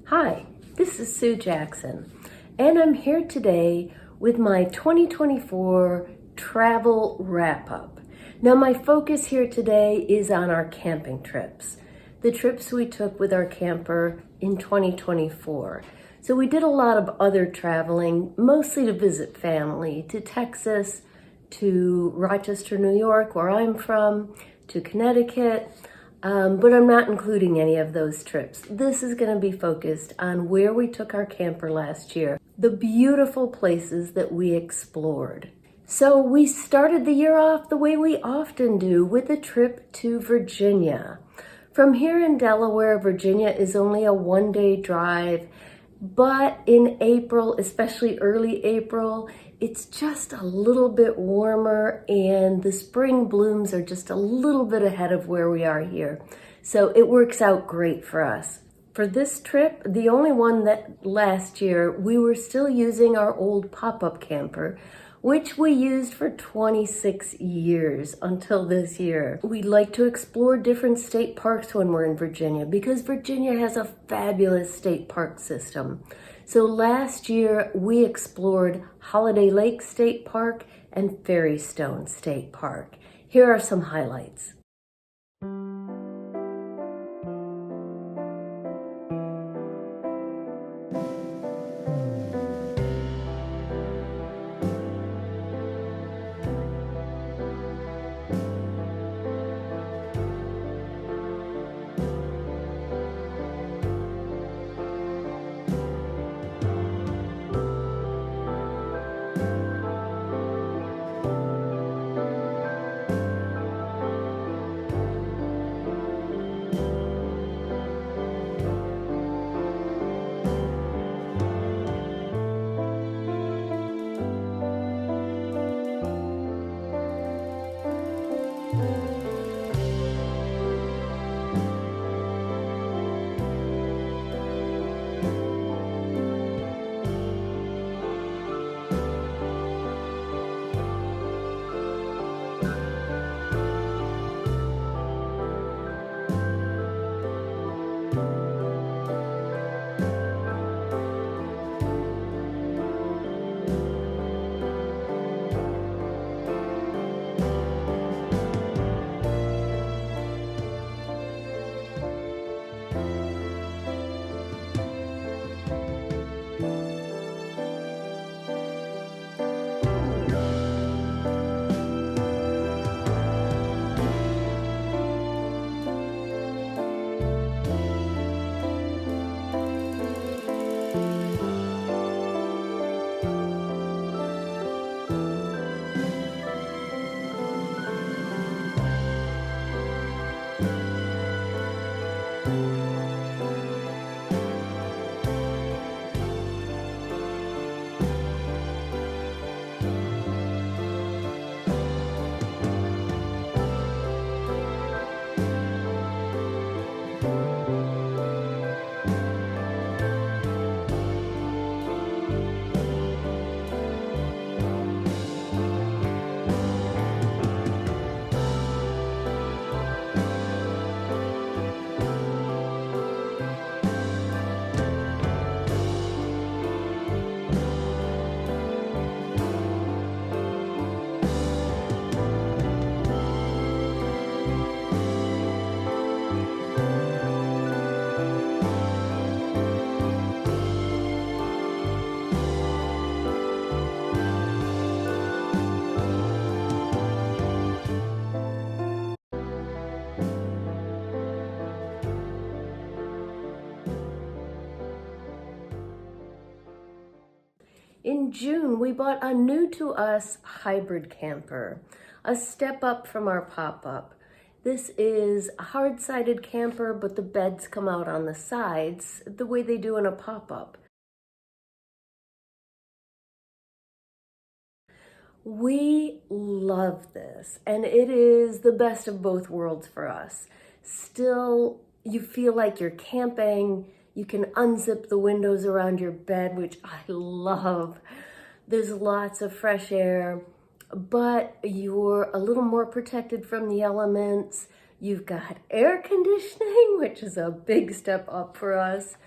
Hi, this is Sue Jackson, and I'm here today with my 2024 travel wrap-up. Now, my focus here today is on our camping trips, the trips we took with our camper in 2024. So we did a lot of other traveling, mostly to visit family, to Texas, to Rochester, New York, where I'm from, to Connecticut. But I'm not including any of those trips. This is going to be focused on where we took our camper last year, the beautiful places that we explored. So we started the year off the way we often do, with a trip to Virginia. From here in Delaware, Virginia is only a one-day drive, but in April, especially early April, it's just a little bit warmer and the spring blooms are just a little bit ahead of where we are here. So it works out great for us. For this trip, the only one that last year, we were still using our old pop-up camper, which we used for 26 years until this year. We like to explore different state parks when we're in Virginia because Virginia has a fabulous state park system. So last year we explored Holliday Lake State Park and Ferrystone State Park. Here are some highlights. In June, we bought a new to us hybrid camper, a step up from our pop-up. This is a hard-sided camper, but the beds come out on the sides the way they do in a pop-up. We love this, and it is the best of both worlds for us. Still, you feel like you're camping. You can unzip the windows around your bed, which I love. There's lots of fresh air, but you're a little more protected from the elements. You've got air conditioning, which is a big step up for us.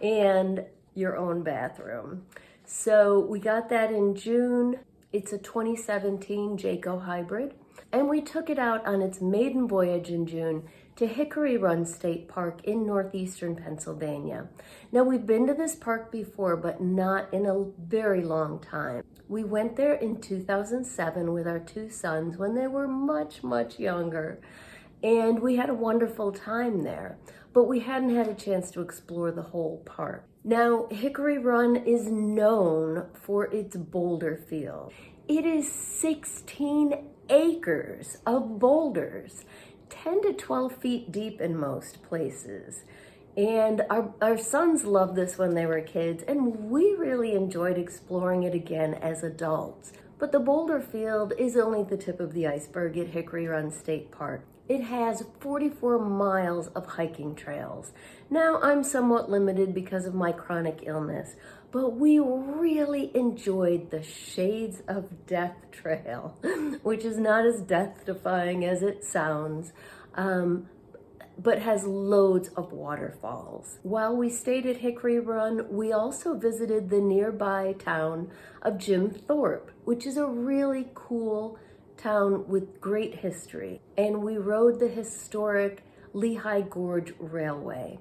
and your own bathroom. So we got that in June. It's a 2017 Jayco hybrid. And we took it out on its maiden voyage in June to Hickory Run State Park in northeastern Pennsylvania. Now, we've been to this park before, but not in a very long time. We went there in 2007 with our two sons when they were much, much younger. And we had a wonderful time there, but we hadn't had a chance to explore the whole park. Now, Hickory Run is known for its boulder field. It is 16 acres of boulders, 10 to 12 feet deep in most places. And our sons loved this when they were kids, and we really enjoyed exploring it again as adults. But the boulder field is only the tip of the iceberg at Hickory Run State Park. It has 44 miles of hiking trails. Now, I'm somewhat limited because of my chronic illness, but we really enjoyed the Shades of Death Trail, which is not as death-defying as it sounds, but has loads of waterfalls. While we stayed at Hickory Run, we also visited the nearby town of Jim Thorpe, which is a really cool town with great history. And we rode the historic Lehigh Gorge Railway.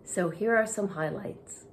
So here are some highlights.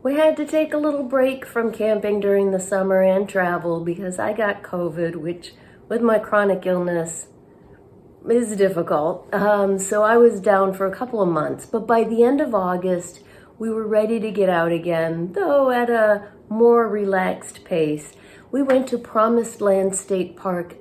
We had to take a little break from camping during the summer and travel because I got COVID, which with my chronic illness is difficult. So I was down for a couple of months, but by the end of August, we were ready to get out again, though at a more relaxed pace. We went to Promised Land State Park,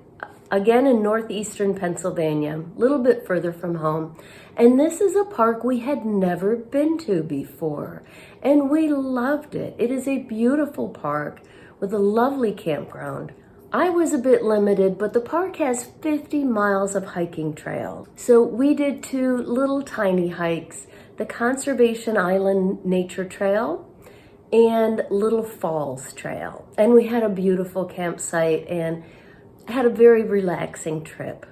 again in northeastern Pennsylvania, a little bit further from home. And this is a park we had never been to before, and we loved it. It is a beautiful park with a lovely campground. I was a bit limited, but the park has 50 miles of hiking trail. So we did 2 little tiny hikes, the Conservation Island Nature Trail and Little Falls Trail. And we had a beautiful campsite and had a very relaxing trip.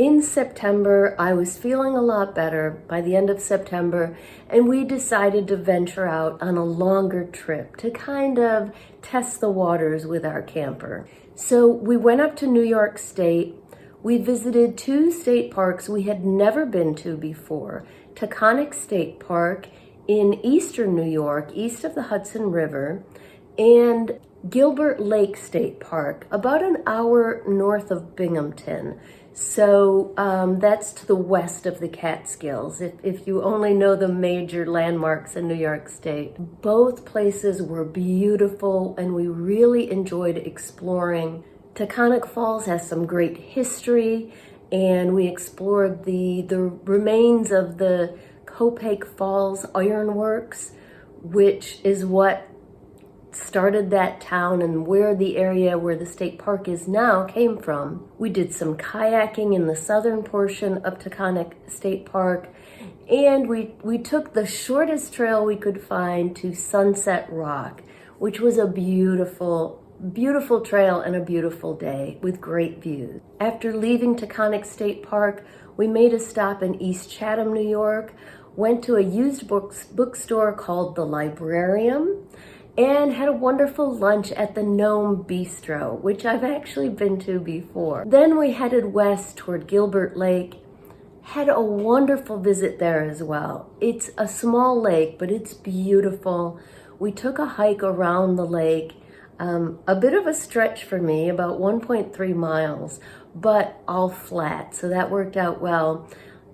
in September, I was feeling a lot better by the end of September, and we decided to venture out on a longer trip to kind of test the waters with our camper. So we went up to New York State. We visited 2 state parks we had never been to before. Taconic State Park in eastern New York, east of the Hudson River, and Gilbert Lake State Park, about an hour north of Binghamton. So that's to the west of the Catskills, if you only know the major landmarks in New York State. Both places were beautiful and we really enjoyed exploring. Taconic Falls has some great history, and we explored the remains of the Copake Falls Ironworks, which is what started that town and where the area where the state park is now came from. We did some kayaking in the southern portion of Taconic State Park, and we took the shortest trail we could find to Sunset Rock, which was a beautiful trail and a beautiful day with great views. After leaving Taconic State Park, we made a stop in East Chatham, New York, went to a used bookstore called The Librarium, and had a wonderful lunch at the Gnome Bistro, which I've actually been to before. Then we headed west toward Gilbert Lake, had a wonderful visit there as well. It's a small lake, but it's beautiful. We took a hike around the lake, a bit of a stretch for me, about 1.3 miles, but all flat, so that worked out well.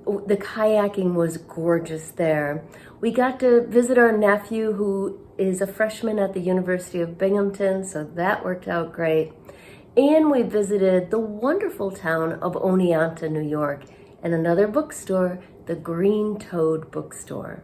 The kayaking was gorgeous there. We got to visit our nephew, who is a freshman at the University of Binghamton, so that worked out great. And we visited the wonderful town of Oneonta, New York, and another bookstore, the Green Toad Bookstore.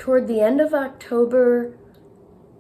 toward the end of October,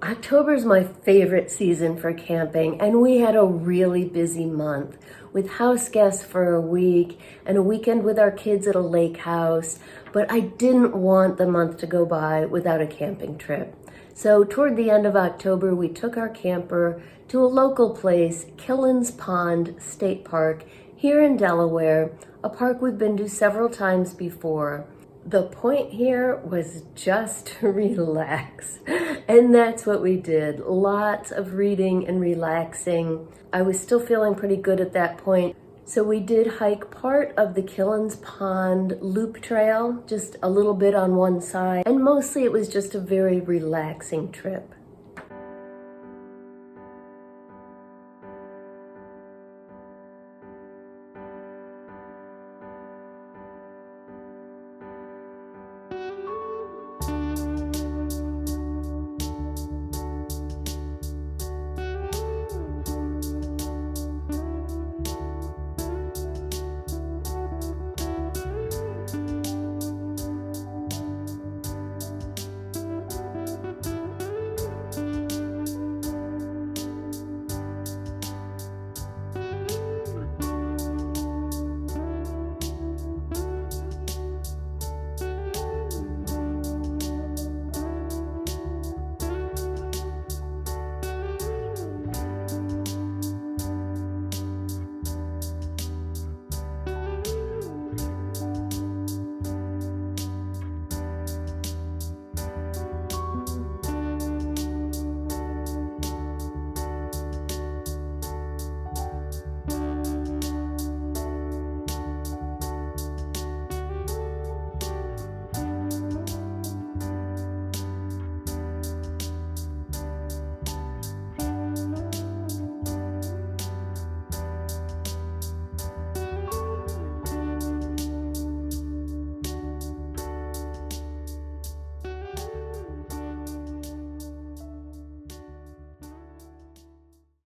October is my favorite season for camping, and we had a really busy month with house guests for a week and a weekend with our kids at a lake house, but I didn't want the month to go by without a camping trip. So toward the end of October, we took our camper to a local place, Killens Pond State Park here in Delaware, a park we've been to several times before. The point here was just to relax, and that's what we did. Lots of reading and relaxing. I was still feeling pretty good at that point, so we did hike part of the Killens Pond Loop Trail, just a little bit on one side, and mostly it was just a very relaxing trip.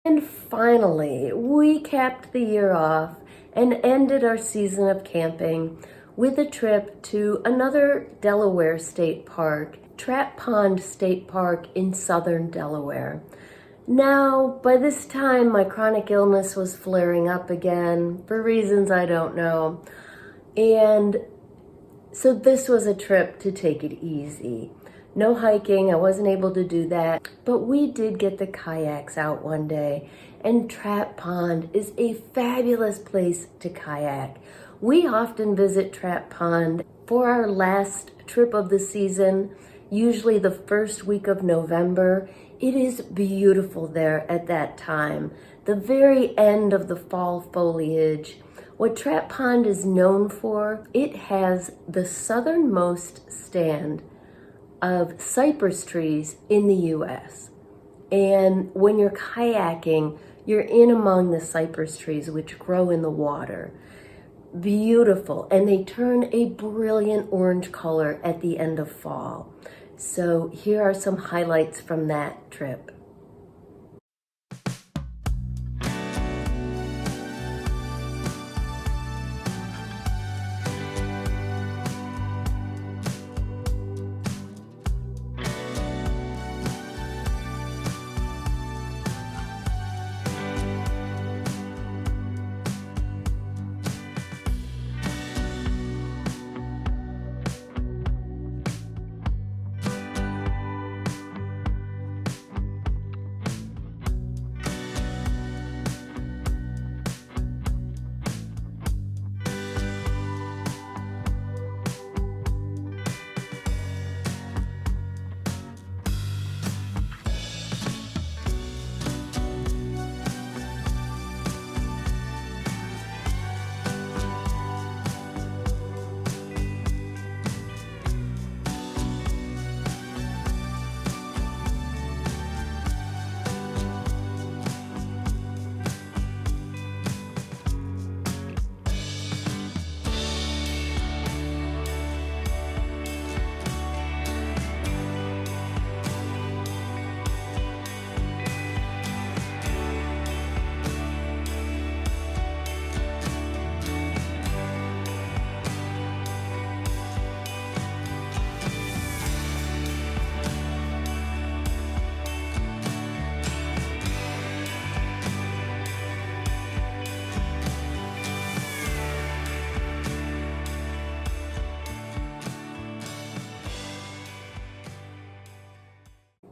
And finally, we capped the year off and ended our season of camping with a trip to another Delaware state park, Trap Pond State Park in southern Delaware. Now, by this time, my chronic illness was flaring up again for reasons I don't know. And so this was a trip to take it easy. No hiking, I wasn't able to do that, but we did get the kayaks out one day, and Trap Pond is a fabulous place to kayak. We often visit Trap Pond for our last trip of the season, usually the first week of November. It is beautiful there at that time, the very end of the fall foliage. What Trap Pond is known for, it has the southernmost stand of cypress trees in the US. And when you're kayaking, you're in among the cypress trees which grow in the water. Beautiful, and they turn a brilliant orange color at the end of fall. So here are some highlights from that trip.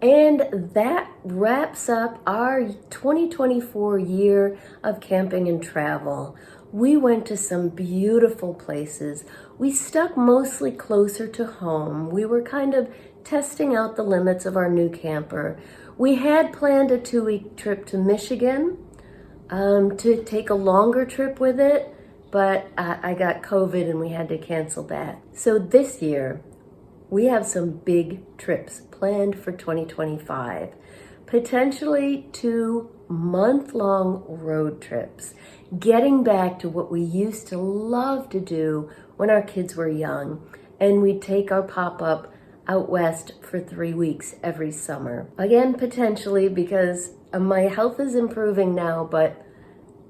And that wraps up our 2024 year of camping and travel. We went to some beautiful places. We stuck mostly closer to home. We were kind of testing out the limits of our new camper. We had planned a 2-week trip to Michigan to take a longer trip with it, but I got COVID and we had to cancel that. So this year, we have some big trips planned for 2025, potentially 2 month-long road trips, getting back to what we used to love to do when our kids were young, and we'd take our pop-up out west for 3 weeks every summer. Again, potentially, because my health is improving now, but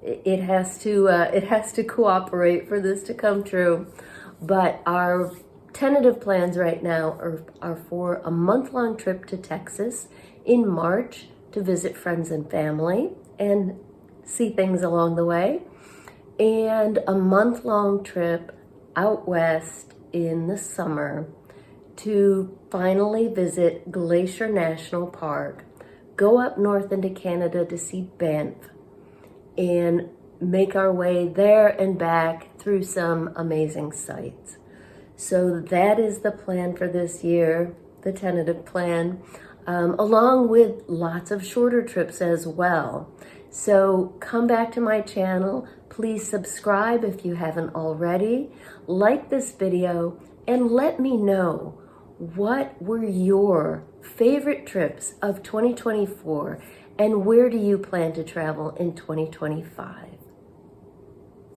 it has to cooperate for this to come true. But our tentative plans right now are for a month-long trip to Texas in March to visit friends and family and see things along the way, and a month-long trip out west in the summer to finally visit Glacier National Park, go up north into Canada to see Banff, and make our way there and back through some amazing sites. So that is the plan for this year, the tentative plan, along with lots of shorter trips as well. So come back to my channel. Please subscribe if you haven't already. Like this video and let me know what were your favorite trips of 2024 and where do you plan to travel in 2025?